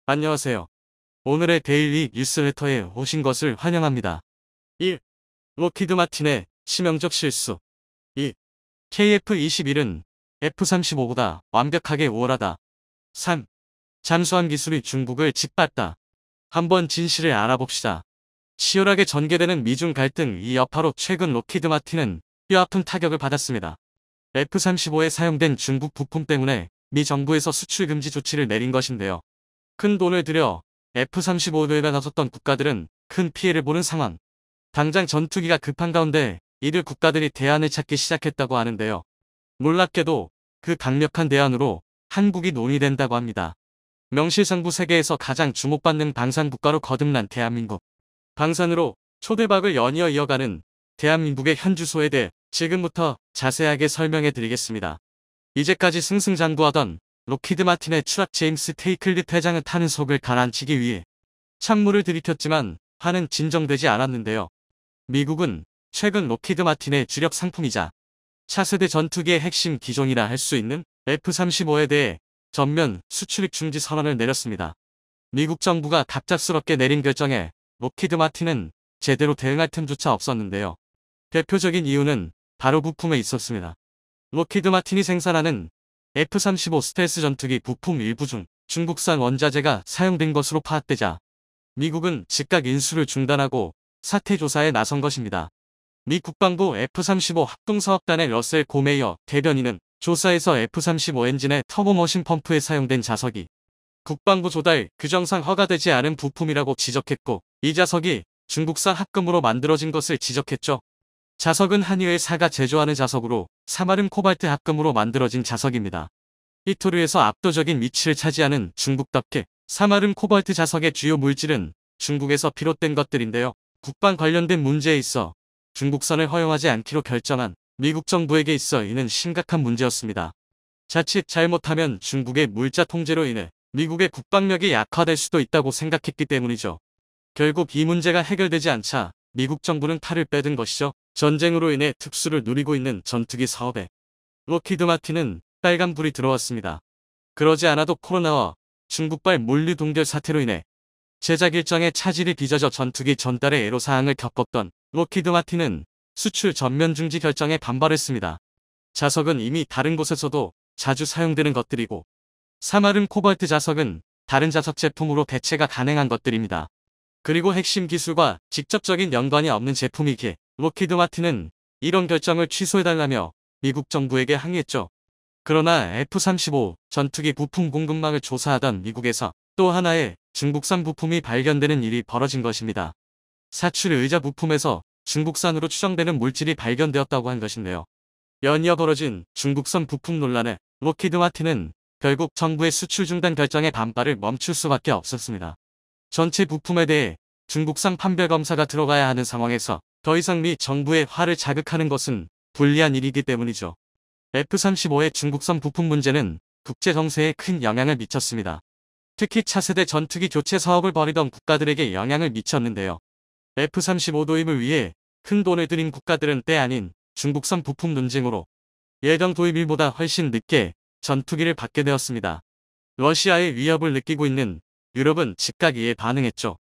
안녕하세요. 오늘의 데일리 뉴스레터에 오신 것을 환영합니다. 1. 록히드 마틴의 치명적 실수. 2. KF-21은 F-35보다 완벽하게 우월하다. 3. 잠수함 기술이 중국을 짓밟다. 한번 진실을 알아봅시다. 치열하게 전개되는 미중 갈등 이 여파로 최근 록히드 마틴은 뼈아픈 타격을 받았습니다. F-35에 사용된 중국 부품 때문에 미 정부에서 수출 금지 조치를 내린 것인데요. 큰 돈을 들여 F-35에 나섰던 국가들은 큰 피해를 보는 상황. 당장 전투기가 급한 가운데 이들 국가들이 대안을 찾기 시작했다고 하는데요. 놀랍게도 그 강력한 대안으로 한국이 논의된다고 합니다. 명실상부 세계에서 가장 주목받는 방산국가로 거듭난 대한민국. 방산으로 초대박을 연이어 이어가는 대한민국의 현 주소에 대해 지금부터 자세하게 설명해 드리겠습니다. 이제까지 승승장구하던 록히드 마틴의 추락 제임스 테이클릿 회장을 타는 속을 가라앉히기 위해 찬물을 들이켰지만 화는 진정되지 않았는데요. 미국은 최근 록히드 마틴의 주력 상품이자 차세대 전투기의 핵심 기종이라 할 수 있는 F-35에 대해 전면 수출입 중지 선언을 내렸습니다. 미국 정부가 갑작스럽게 내린 결정에 록히드 마틴은 제대로 대응할 틈조차 없었는데요. 대표적인 이유는 바로 부품에 있었습니다. 록히드 마틴이 생산하는 F-35 스텔스 전투기 부품 일부 중 중국산 원자재가 사용된 것으로 파악되자 미국은 즉각 인수를 중단하고 사태 조사에 나선 것입니다. 미 국방부 F-35 합동사업단의 러셀 고메이어 대변인은 조사에서 F-35 엔진의 터보머신 펌프에 사용된 자석이 국방부 조달 규정상 허가되지 않은 부품이라고 지적했고 이 자석이 중국산 합금으로 만들어진 것을 지적했죠. 자석은 한의회사가 제조하는 자석으로 사마름 코발트 합금으로 만들어진 자석입니다. 히토류에서 압도적인 위치를 차지하는 중국답게 사마름 코발트 자석의 주요 물질은 중국에서 비롯된 것들인데요. 국방 관련된 문제에 있어 중국산을 허용하지 않기로 결정한 미국 정부에게 있어 이는 심각한 문제였습니다. 자칫 잘못하면 중국의 물자 통제로 인해 미국의 국방력이 약화될 수도 있다고 생각했기 때문이죠. 결국 이 문제가 해결되지 않자 미국 정부는 팔을 빼든 것이죠. 전쟁으로 인해 특수를 누리고 있는 전투기 사업에 록히드 마틴은 빨간불이 들어왔습니다. 그러지 않아도 코로나와 중국발 물류 동결 사태로 인해 제작 일정에 차질이 빚어져 전투기 전달의 애로사항을 겪었던 록히드 마틴은 수출 전면 중지 결정에 반발했습니다. 자석은 이미 다른 곳에서도 자주 사용되는 것들이고 사마름 코발트 자석은 다른 자석 제품으로 대체가 가능한 것들입니다. 그리고 핵심 기술과 직접적인 연관이 없는 제품이기에 록히드 마틴은 이런 결정을 취소해달라며 미국 정부에게 항의했죠. 그러나 F-35 전투기 부품 공급망을 조사하던 미국에서 또 하나의 중국산 부품이 발견되는 일이 벌어진 것입니다. 사출 의자 부품에서 중국산으로 추정되는 물질이 발견되었다고 한 것인데요. 연이어 벌어진 중국산 부품 논란에 록히드 마틴은 결국 정부의 수출 중단 결정에 반발을 멈출 수밖에 없었습니다. 전체 부품에 대해 중국산 판별 검사가 들어가야 하는 상황에서 더 이상 미 정부의 화를 자극하는 것은 불리한 일이기 때문이죠. F-35의 중국산 부품 문제는 국제 정세에 큰 영향을 미쳤습니다. 특히 차세대 전투기 교체 사업을 벌이던 국가들에게 영향을 미쳤는데요. F-35 도입을 위해 큰 돈을 들인 국가들은 때 아닌 중국산 부품 논쟁으로 예정 도입일보다 훨씬 늦게 전투기를 받게 되었습니다. 러시아의 위협을 느끼고 있는 유럽은 즉각 이에 반응했죠.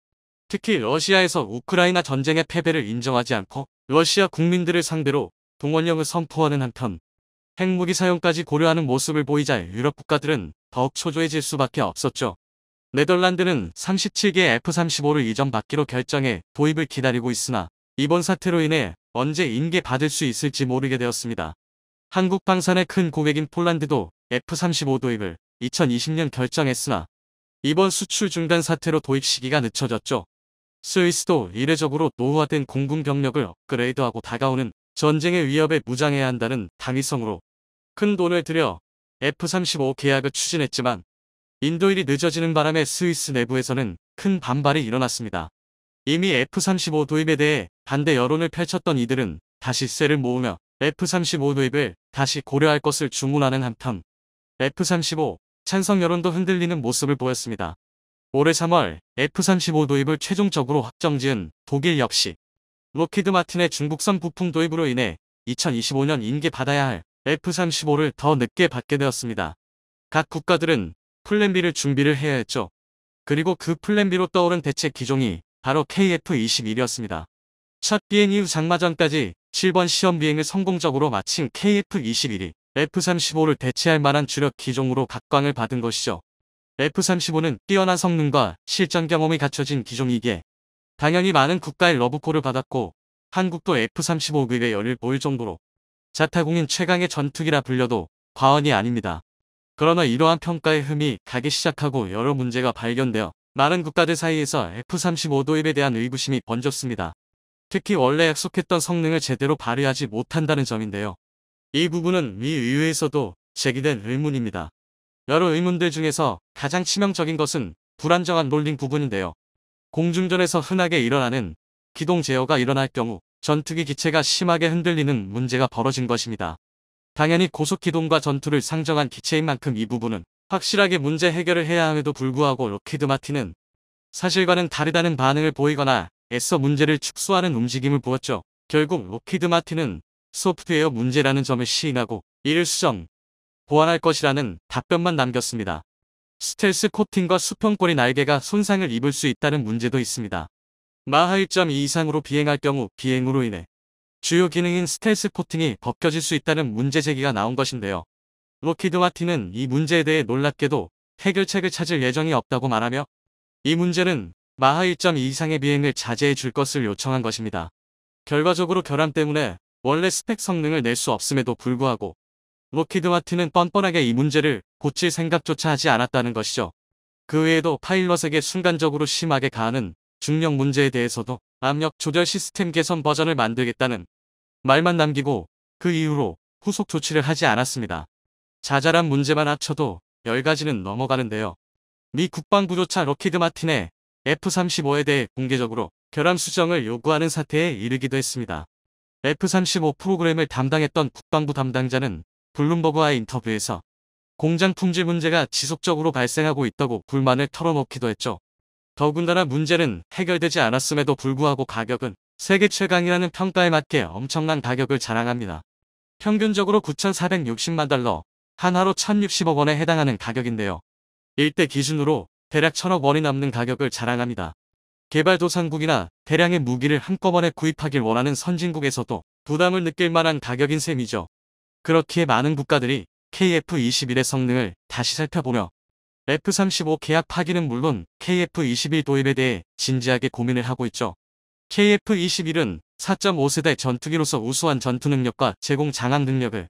특히 러시아에서 우크라이나 전쟁의 패배를 인정하지 않고 러시아 국민들을 상대로 동원령을 선포하는 한편 핵무기 사용까지 고려하는 모습을 보이자 유럽 국가들은 더욱 초조해질 수밖에 없었죠. 네덜란드는 37개 F-35를 이전받기로 결정해 도입을 기다리고 있으나 이번 사태로 인해 언제 인계받을 수 있을지 모르게 되었습니다. 한국 방산의 큰 고객인 폴란드도 F-35 도입을 2020년 결정했으나 이번 수출 중단 사태로 도입 시기가 늦춰졌죠. 스위스도 이례적으로 노후화된 공군 병력을 업그레이드하고 다가오는 전쟁의 위협에 무장해야 한다는 당위성으로 큰 돈을 들여 F-35 계약을 추진했지만 인도일이 늦어지는 바람에 스위스 내부에서는 큰 반발이 일어났습니다. 이미 F-35 도입에 대해 반대 여론을 펼쳤던 이들은 다시 쇠를 모으며 F-35 도입을 다시 고려할 것을 주문하는 한편 F-35 찬성 여론도 흔들리는 모습을 보였습니다. 올해 3월 F-35 도입을 최종적으로 확정지은 독일 역시 록히드 마틴의 중국산 부품 도입으로 인해 2025년 인계받아야 할 F-35를 더 늦게 받게 되었습니다. 각 국가들은 플랜 B를 준비를 해야 했죠. 그리고 그 플랜 B로 떠오른 대체 기종이 바로 KF-21이었습니다. 첫 비행 이후 장마전까지 7번 시험 비행을 성공적으로 마친 KF-21이 F-35를 대체할 만한 주력 기종으로 각광을 받은 것이죠. F-35는 뛰어난 성능과 실전 경험이 갖춰진 기종이기에 당연히 많은 국가의 러브콜을 받았고 한국도 F-35 급의 열을 보일 정도로 자타공인 최강의 전투기라 불려도 과언이 아닙니다. 그러나 이러한 평가의 흠이 가기 시작하고 여러 문제가 발견되어 많은 국가들 사이에서 F-35 도입에 대한 의구심이 번졌습니다. 특히 원래 약속했던 성능을 제대로 발휘하지 못한다는 점인데요. 이 부분은 미 의회에서도 제기된 의문입니다. 여러 의문들 중에서 가장 치명적인 것은 불안정한 롤링 부분인데요. 공중전에서 흔하게 일어나는 기동 제어가 일어날 경우 전투기 기체가 심하게 흔들리는 문제가 벌어진 것입니다. 당연히 고속기동과 전투를 상정한 기체인 만큼 이 부분은 확실하게 문제 해결을 해야 함에도 불구하고 록히드 마틴은 사실과는 다르다는 반응을 보이거나 애써 문제를 축소하는 움직임을 보였죠. 결국 록히드 마틴은 소프트웨어 문제라는 점을 시인하고 이를 수정, 보완할 것이라는 답변만 남겼습니다. 스텔스 코팅과 수평꼬리 날개가 손상을 입을 수 있다는 문제도 있습니다. 마하 1.2 이상으로 비행할 경우 비행으로 인해 주요 기능인 스텔스 코팅이 벗겨질 수 있다는 문제 제기가 나온 것인데요. 록히드 마틴은 이 문제에 대해 놀랍게도 해결책을 찾을 예정이 없다고 말하며 이 문제는 마하 1.2 이상의 비행을 자제해 줄 것을 요청한 것입니다. 결과적으로 결함 때문에 원래 스펙 성능을 낼 수 없음에도 불구하고 록히드 마틴은 뻔뻔하게 이 문제를 고칠 생각조차 하지 않았다는 것이죠. 그 외에도 파일럿에게 순간적으로 심하게 가하는 중력 문제에 대해서도 압력 조절 시스템 개선 버전을 만들겠다는 말만 남기고 그 이후로 후속 조치를 하지 않았습니다. 자잘한 문제만 합쳐도 10가지는 넘어가는데요. 미 국방부조차 록히드 마틴의 F-35에 대해 공개적으로 결함 수정을 요구하는 사태에 이르기도 했습니다. F-35 프로그램을 담당했던 국방부 담당자는 블룸버그와의 인터뷰에서 공장 품질 문제가 지속적으로 발생하고 있다고 불만을 털어놓기도 했죠. 더군다나 문제는 해결되지 않았음에도 불구하고 가격은 세계 최강이라는 평가에 맞게 엄청난 가격을 자랑합니다. 평균적으로 9,460만 달러, 한화로 1,060억 원에 해당하는 가격인데요. 일대 기준으로 대략 1,000억 원이 넘는 가격을 자랑합니다. 개발도상국이나 대량의 무기를 한꺼번에 구입하길 원하는 선진국에서도 부담을 느낄 만한 가격인 셈이죠. 그렇기에 많은 국가들이 KF-21의 성능을 다시 살펴보며 F-35 계약 파기는 물론 KF-21 도입에 대해 진지하게 고민을 하고 있죠. KF-21은 4.5세대 전투기로서 우수한 전투 능력과 제공 장악 능력을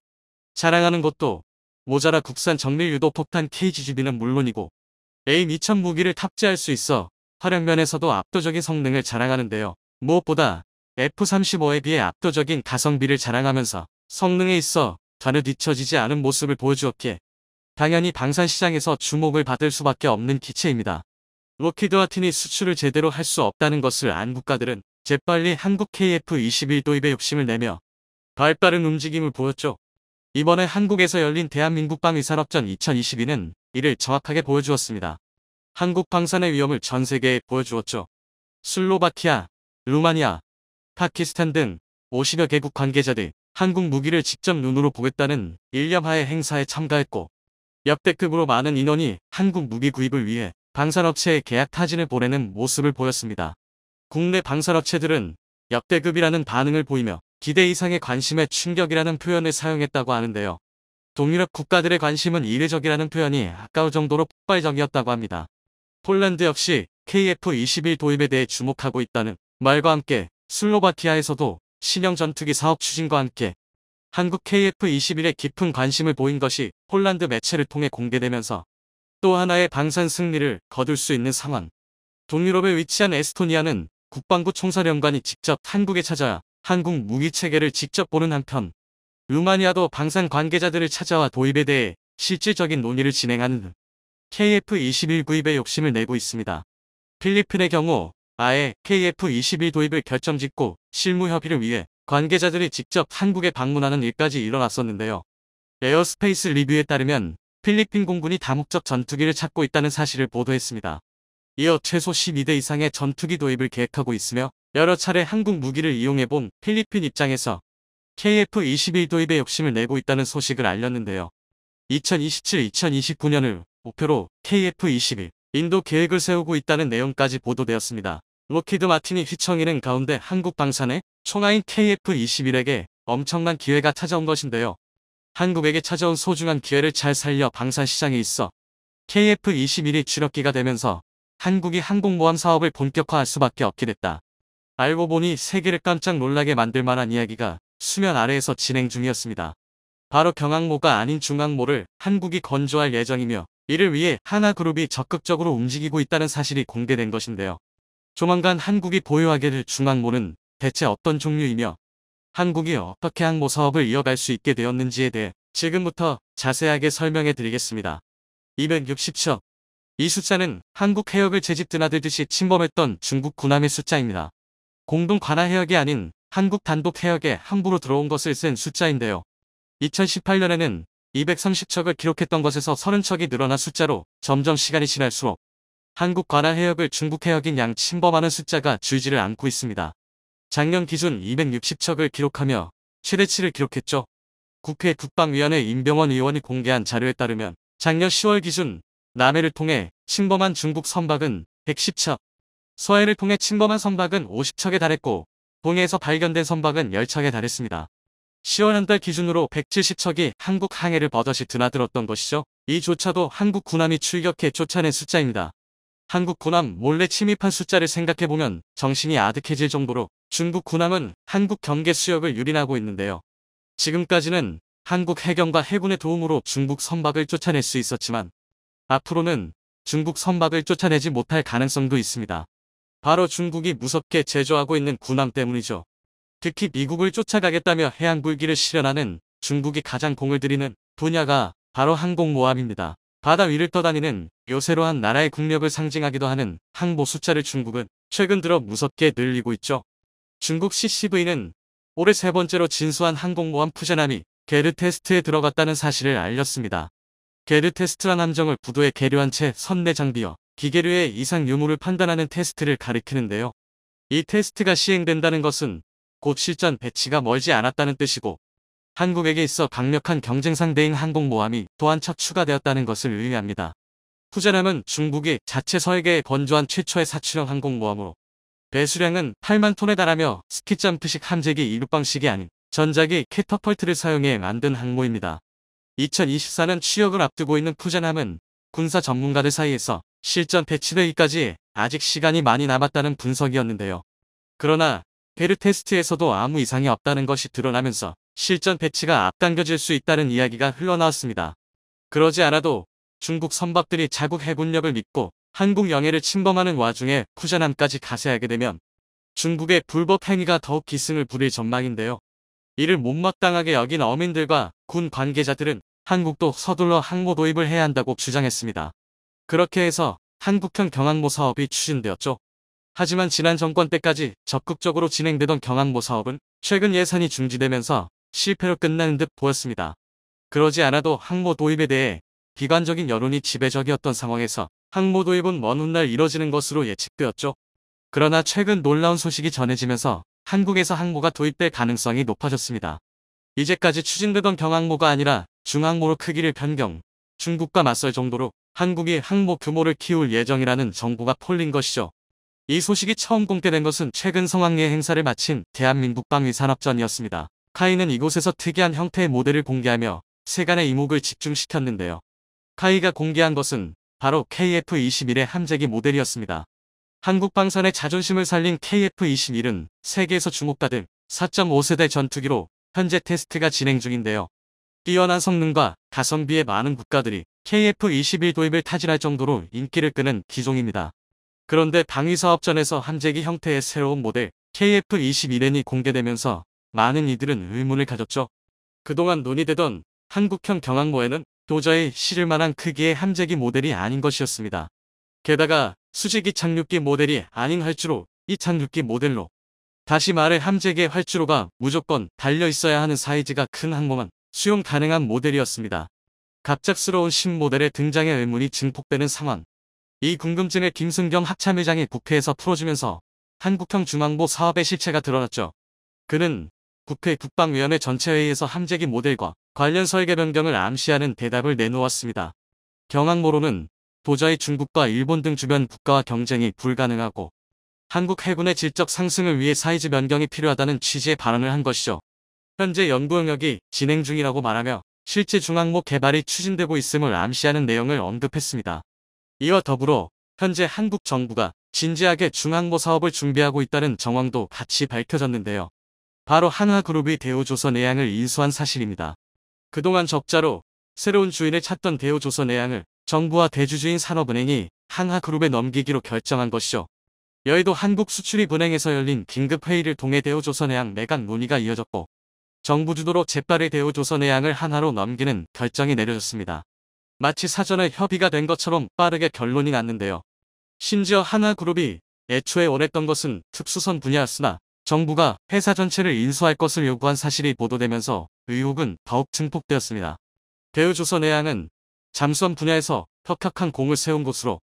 자랑하는 것도 모자라 국산 정밀 유도 폭탄 KGB는 물론이고 AIM-2000 무기를 탑재할 수 있어 활용면에서도 압도적인 성능을 자랑하는데요. 무엇보다 F-35에 비해 압도적인 가성비를 자랑하면서 성능에 있어 전혀 뒤처지지 않은 모습을 보여주었기에 당연히 방산 시장에서 주목을 받을 수밖에 없는 기체입니다. 록히드 마틴이 수출을 제대로 할 수 없다는 것을 안 국가들은 재빨리 한국 KF-21 도입에 욕심을 내며 발빠른 움직임을 보였죠. 이번에 한국에서 열린 대한민국 방위산업전 2022는 이를 정확하게 보여주었습니다. 한국 방산의 위험을 전 세계에 보여주었죠. 슬로바키아, 루마니아, 파키스탄 등 50여 개국 관계자들 한국 무기를 직접 눈으로 보겠다는 일념하에 행사에 참가했고 역대급으로 많은 인원이 한국 무기 구입을 위해 방산업체에 계약 타진을 보내는 모습을 보였습니다. 국내 방산업체들은 역대급이라는 반응을 보이며 기대 이상의 관심에 충격이라는 표현을 사용했다고 하는데요. 동유럽 국가들의 관심은 이례적이라는 표현이 아까울 정도로 폭발적이었다고 합니다. 폴란드 역시 KF-21 도입에 대해 주목하고 있다는 말과 함께 슬로바키아에서도 신형 전투기 사업 추진과 함께 한국 KF-21에 깊은 관심을 보인 것이 폴란드 매체를 통해 공개되면서 또 하나의 방산 승리를 거둘 수 있는 상황. 동유럽에 위치한 에스토니아는 국방부 총사령관이 직접 한국에 찾아와 한국 무기 체계를 직접 보는 한편 루마니아도 방산 관계자들을 찾아와 도입에 대해 실질적인 논의를 진행하는 등 KF-21 구입에 욕심을 내고 있습니다. 필리핀의 경우 아예 KF-21 도입을 결정짓고 실무 협의를 위해 관계자들이 직접 한국에 방문하는 일까지 일어났었는데요. 에어스페이스 리뷰에 따르면 필리핀 공군이 다목적 전투기를 찾고 있다는 사실을 보도했습니다. 이어 최소 12대 이상의 전투기 도입을 계획하고 있으며 여러 차례 한국 무기를 이용해본 필리핀 입장에서 KF-21 도입에 욕심을 내고 있다는 소식을 알렸는데요. 2027-2029년을 목표로 KF-21 인도 계획을 세우고 있다는 내용까지 보도되었습니다. 록히드 마틴이 휘청이는 가운데 한국 방산의 총아인 KF-21에게 엄청난 기회가 찾아온 것인데요. 한국에게 찾아온 소중한 기회를 잘 살려 방산 시장에 있어 KF-21이 주력기가 되면서 한국이 항공모함 사업을 본격화할 수밖에 없게 됐다. 알고 보니 세계를 깜짝 놀라게 만들 만한 이야기가 수면 아래에서 진행 중이었습니다. 바로 경항모가 아닌 중항모를 한국이 건조할 예정이며 이를 위해 하나그룹이 적극적으로 움직이고 있다는 사실이 공개된 것인데요. 조만간 한국이 보유하게 될 중항모는 대체 어떤 종류이며 한국이 어떻게 항모 사업을 이어갈 수 있게 되었는지에 대해 지금부터 자세하게 설명해 드리겠습니다. 260척. 이 숫자는 한국 해역을 제 집 드나들듯이 침범했던 중국 군함의 숫자입니다. 공동 관할 해역이 아닌 한국 단독 해역에 함부로 들어온 것을 쓴 숫자인데요. 2018년에는 230척을 기록했던 것에서 30척이 늘어나 숫자로 점점 시간이 지날수록 한국 관할 해역을 중국 해역인 양 침범하는 숫자가 줄지를 않고 있습니다. 작년 기준 260척을 기록하며 최대치를 기록했죠. 국회 국방위원회 임병원 의원이 공개한 자료에 따르면 작년 10월 기준 남해를 통해 침범한 중국 선박은 110척, 서해를 통해 침범한 선박은 50척에 달했고 동해에서 발견된 선박은 10척에 달했습니다. 10월 한 달 기준으로 170척이 한국 항해를 버젓이 드나들었던 것이죠. 이조차도 한국 군함이 출격해 쫓아낸 숫자입니다. 한국 군함 몰래 침입한 숫자를 생각해보면 정신이 아득해질 정도로 중국 군함은 한국 경계 수역을 유린하고 있는데요. 지금까지는 한국 해경과 해군의 도움으로 중국 선박을 쫓아낼 수 있었지만 앞으로는 중국 선박을 쫓아내지 못할 가능성도 있습니다. 바로 중국이 무섭게 제조하고 있는 군함 때문이죠. 특히 미국을 쫓아가겠다며 해양불기를 실현하는 중국이 가장 공을 들이는 분야가 바로 항공모함입니다. 바다 위를 떠다니는 요새로한 나라의 국력을 상징하기도 하는 항모 숫자를 중국은 최근 들어 무섭게 늘리고 있죠. 중국 CCV는 올해 세 번째로 진수한 항공모함 푸젠함이 게르 테스트에 들어갔다는 사실을 알렸습니다. 게르 테스트란 함정을 부두에 계류한 채 선내 장비와 기계류의 이상 유무를 판단하는 테스트를 가리키는데요. 이 테스트가 시행된다는 것은 곧 실전 배치가 멀지 않았다는 뜻이고 한국에게 있어 강력한 경쟁 상대인 항공모함이 또 한 척 추가되었다는 것을 의미합니다. 푸젠함은 중국이 자체 설계에 건조한 최초의 사출형 항공모함으로 배수량은 8만 톤에 달하며 스키점프식 함재기 이륙 방식이 아닌 전자기 캐터펄트를 사용해 만든 항모입니다. 2024년 취역을 앞두고 있는 푸젠함은 군사 전문가들 사이에서 실전 배치되기까지 아직 시간이 많이 남았다는 분석이었는데요. 그러나 게르 테스트에서도 아무 이상이 없다는 것이 드러나면서 실전 배치가 앞당겨질 수 있다는 이야기가 흘러나왔습니다. 그러지 않아도 중국 선박들이 자국 해군력을 믿고 한국 영해를 침범하는 와중에 푸젠함까지 가세하게 되면 중국의 불법 행위가 더욱 기승을 부릴 전망인데요. 이를 못마땅하게 여긴 어민들과 군 관계자들은 한국도 서둘러 항모 도입을 해야 한다고 주장했습니다. 그렇게 해서 한국형 경항모 사업이 추진되었죠. 하지만 지난 정권 때까지 적극적으로 진행되던 경항모 사업은 최근 예산이 중지되면서 실패로 끝나는 듯 보였습니다. 그러지 않아도 항모 도입에 대해 비관적인 여론이 지배적이었던 상황에서 항모 도입은 먼 훗날 이뤄지는 것으로 예측되었죠. 그러나 최근 놀라운 소식이 전해지면서 한국에서 항모가 도입될 가능성이 높아졌습니다. 이제까지 추진되던 경항모가 아니라 중항모로 크기를 변경, 중국과 맞설 정도로 한국이 항모 규모를 키울 예정이라는 정보가 폴린 것이죠. 이 소식이 처음 공개된 것은 최근 성황리에 행사를 마친 대한민국 방위산업전이었습니다. 카이는 이곳에서 특이한 형태의 모델을 공개하며 세간의 이목을 집중시켰는데요. 카이가 공개한 것은 바로 KF-21의 함재기 모델이었습니다. 한국 방산의 자존심을 살린 KF-21은 세계에서 주목받을 4.5세대 전투기로 현재 테스트가 진행 중인데요. 뛰어난 성능과 가성비에 많은 국가들이 KF-21 도입을 타진할 정도로 인기를 끄는 기종입니다. 그런데 방위사업전에서 함재기 형태의 새로운 모델 KF-21N이 공개되면서 많은 이들은 의문을 가졌죠. 그동안 논의되던 한국형 경항모에는 도저히 실을 만한 크기의 함재기 모델이 아닌 것이었습니다. 게다가 수직이 착륙기 모델이 아닌 활주로, 이 착륙기 모델로. 다시 말해 함재기의 활주로가 무조건 달려 있어야 하는 사이즈가 큰 항모만 수용 가능한 모델이었습니다. 갑작스러운 신모델의 등장에 의문이 증폭되는 상황. 이 궁금증을 김승경 합참의장이 국회에서 풀어주면서 한국형 중항모 사업의 실체가 드러났죠. 그는 국회 국방위원회 전체회의에서 함재기 모델과 관련 설계 변경을 암시하는 대답을 내놓았습니다. 경항모로는 도저히 중국과 일본 등 주변 국가와 경쟁이 불가능하고 한국 해군의 질적 상승을 위해 사이즈 변경이 필요하다는 취지의 발언을 한 것이죠. 현재 연구 영역이 진행 중이라고 말하며 실제 중항모 개발이 추진되고 있음을 암시하는 내용을 언급했습니다. 이와 더불어 현재 한국 정부가 진지하게 중항모 사업을 준비하고 있다는 정황도 같이 밝혀졌는데요. 바로 한화그룹이 대우조선해양을 인수한 사실입니다. 그동안 적자로 새로운 주인을 찾던 대우조선해양을 정부와 대주주인 산업은행이 한화그룹에 넘기기로 결정한 것이죠. 여의도 한국수출입은행에서 열린 긴급회의를 통해 대우조선해양 매각 논의가 이어졌고 정부 주도로 재빠르게 대우조선해양을 한화로 넘기는 결정이 내려졌습니다. 마치 사전에 협의가 된 것처럼 빠르게 결론이 났는데요. 심지어 한화그룹이 애초에 원했던 것은 특수선 분야였으나 정부가 회사 전체를 인수할 것을 요구한 사실이 보도되면서 의혹은 더욱 증폭되었습니다. 대우조선해양은 잠수함 분야에서 혁혁한 공을 세운 곳으로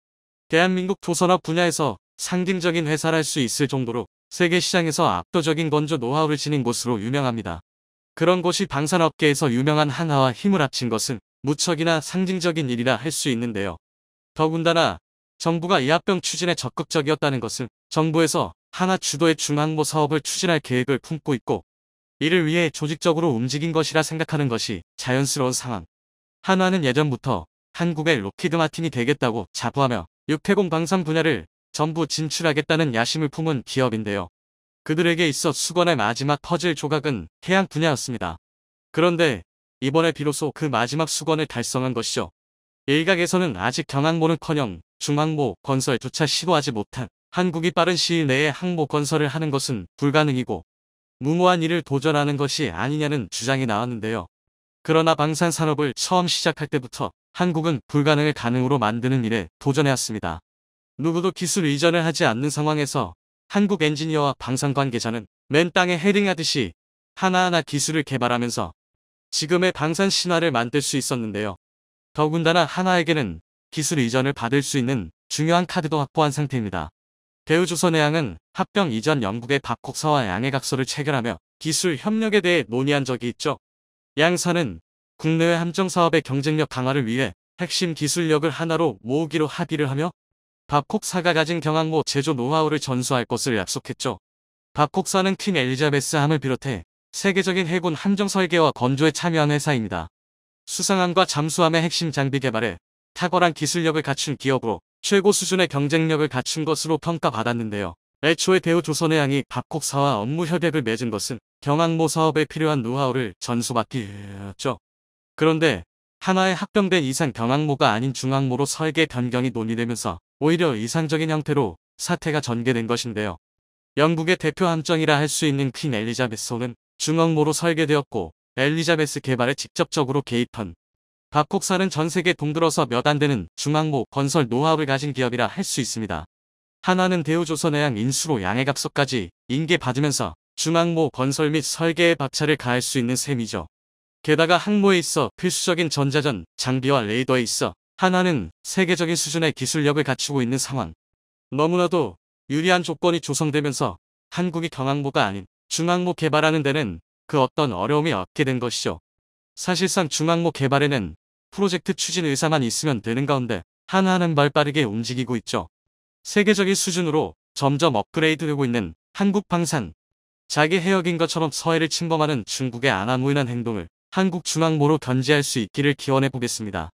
대한민국 조선업 분야에서 상징적인 회사랄 수 있을 정도로 세계 시장에서 압도적인 건조 노하우를 지닌 곳으로 유명합니다. 그런 곳이 방산업계에서 유명한 한화와 힘을 합친 것은 무척이나 상징적인 일이라 할 수 있는데요. 더군다나 정부가 이 합병 추진에 적극적이었다는 것은 정부에서 한화 주도의 중항모 사업을 추진할 계획을 품고 있고 이를 위해 조직적으로 움직인 것이라 생각하는 것이 자연스러운 상황. 한화는 예전부터 한국의 로키드 마틴이 되겠다고 자부하며 육해공 방산 분야를 전부 진출하겠다는 야심을 품은 기업인데요. 그들에게 있어 수건의 마지막 퍼즐 조각은 해양 분야였습니다. 그런데 이번에 비로소 그 마지막 수건을 달성한 것이죠. 일각에서는 아직 경항모는커녕 중항모 건설조차 시도하지 못한 한국이 빠른 시일 내에 항모 건설을 하는 것은 불가능이고 무모한 일을 도전하는 것이 아니냐는 주장이 나왔는데요. 그러나 방산산업을 처음 시작할 때부터 한국은 불가능을 가능으로 만드는 일에 도전해왔습니다. 누구도 기술 이전을 하지 않는 상황에서 한국 엔지니어와 방산 관계자는 맨 땅에 헤딩하듯이 하나하나 기술을 개발하면서 지금의 방산 신화를 만들 수 있었는데요. 더군다나 한화에게는 기술 이전을 받을 수 있는 중요한 카드도 확보한 상태입니다. 대우조선해양은 합병 이전 영국의 babcock사와 양해각서를 체결하며 기술 협력에 대해 논의한 적이 있죠. 양사는 국내외 함정사업의 경쟁력 강화를 위해 핵심 기술력을 하나로 모으기로 합의를 하며 babcock사가 가진 경항모 제조 노하우를 전수할 것을 약속했죠. babcock사는 퀸 엘리자베스함을 비롯해 세계적인 해군 함정 설계와 건조에 참여한 회사입니다. 수상함과 잠수함의 핵심 장비 개발에 탁월한 기술력을 갖춘 기업으로 최고 수준의 경쟁력을 갖춘 것으로 평가받았는데요. 애초에 대우조선해양이 babcock사와 업무 협약을 맺은 것은 경항모 사업에 필요한 노하우를 전수받기 위해였죠. 그런데 한화에 합병된 이상 경항모가 아닌 중항모로 설계 변경이 논의되면서 오히려 이상적인 형태로 사태가 전개된 것인데요. 영국의 대표 함정이라 할 수 있는 퀸 엘리자베스호는 중항모로 설계되었고 엘리자베스 개발에 직접적으로 개입한 babcock사는 전 세계 동들어서 몇 안 되는 중항모 건설 노하우를 가진 기업이라 할 수 있습니다. 한화는 대우조선해양 인수로 양해각서까지 인계받으면서 중항모 건설 및 설계에 박차를 가할 수 있는 셈이죠. 게다가 항모에 있어 필수적인 전자전 장비와 레이더에 있어 한화는 세계적인 수준의 기술력을 갖추고 있는 상황. 너무나도 유리한 조건이 조성되면서 한국이 경항모가 아닌 중항모 개발하는 데는 그 어떤 어려움이 없게 된 것이죠. 사실상 중항모 개발에는 프로젝트 추진 의사만 있으면 되는 가운데 한화는 발빠르게 움직이고 있죠. 세계적인 수준으로 점점 업그레이드되고 있는 한국 방산. 자기 해역인 것처럼 서해를 침범하는 중국의 안하무인한 행동을 한국 중항모로 견제할 수 있기를 기원해 보겠습니다.